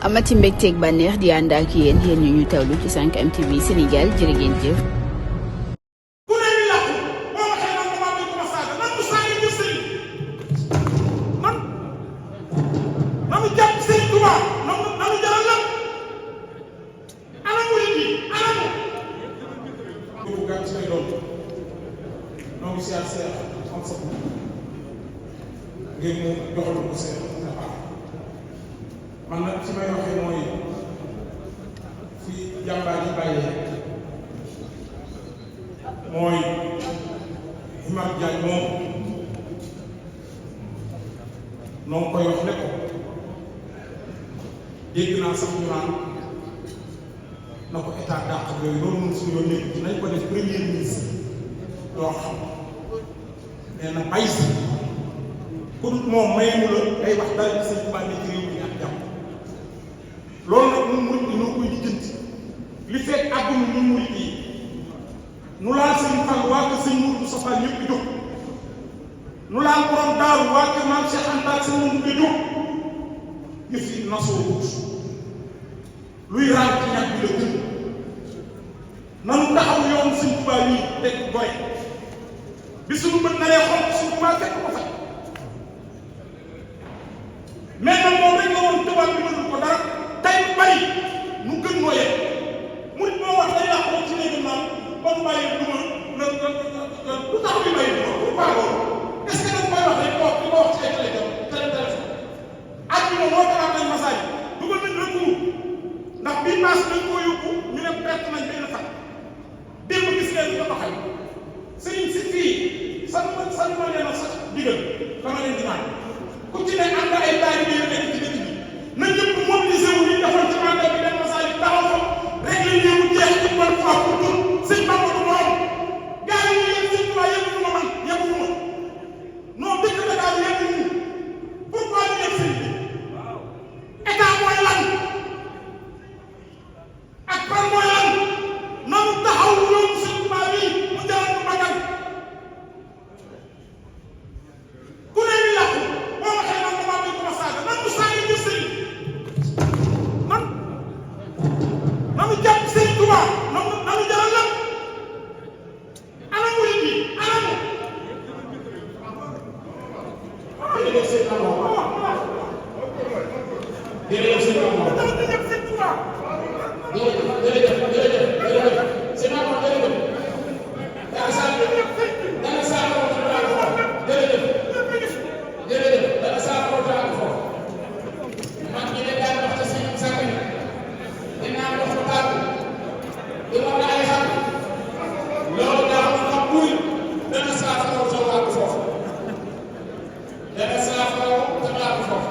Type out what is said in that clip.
amati mbégteeg bànneex di ànd ak yéen ñu tawlu ci 5M TV Sénégal jërë ngeen jëf. man nag ci may waxee mooy fi jàmbaar yi bàyyee mooy Imam Diagne moom noo ngi koy wax ne ko dégg naa sax ñu naan na ko état dàq yooyu loolu moom suñu yoon nekk ci nañ ko def premier ministre doo xam nee na bay si pour moom mayu la day wax dara ci sëñ Tuubaa ne ci réew mi ak jàmm loolu nag ñun murid yi ñoo koy lijjanti li fekk àggunu ñun murid yi nu laal sëñ Fall waa kër sëñ Mourou Moustapha ñëpp jóg nu laal borom daaru waa kër maam Cheikh Anta ak sëñ Mourou jóg yëf yi nasoo wut luy raam ci ñàkk bi la gën nanu taxaw yoon sëñ Tuubaa yi teg goy bi suñu bët naree xonk sëñ Tuubaa fekk ko fa mais nag moom rek nga woon tubaab bi mënul ko dara tey bari nu gën noo yegg murid moo wax day yàq ci léegi naan ba mu bàyyi duma lu tax ñu bàyyi duma pourquoi loolu est-ce que dañ koy wax rek toog di ko wax ci ay téléphone ak ñu moo tax nañ message dugal nañ recours ndax bii pass dañ koo yóbbu ñu ne perte nañ benn fan démb gis ngeen ñu ko xay sëriñ si fii san ma leen a sax digal dama leen di naan ku ci ne ànd ay taalibe yu nekk ci dëkk bi na ñëpp mobilisé wu ñu defoon ci mandat bi benn message yi taxaw ko rek la ñuy mu jeex ci bonne foi pour tout sëñ Bamba du borom gars yi ñu yëpp sëñ Tuubaa yëpp ñu ma man yëpp ñu ma non dëkk Dakar yëpp ñu pourquoi ñu yëpp sëñ bi état mooy lan ak par mooy lan nanu taxaw ñoom sëñ Tuubaa bi mu jaral ko bakkan ku ne ñu yàqu boo waxee man damaa bëgg ma saaga nan mu saaga ñu sëñ man nanu jàpp sëñ Tuubaa nanu jaral lan ana mu yi ana mu jërëjëf sëñ Tuubaa jërëjëf sëñ Tuubaa jërëjëf sëñ Tuubaa jërëjëf sëñ Tuubaa jërëjëf dana saa jërëjëf dana saa programme foofu man ñi ne daan wax ci sëñ Sàkk yi dinaa dox ko tàggu di ma ay xam loolu daa xam buy dana saa faraw sa wàllu foofu dana saa faraw sa wàllu foofu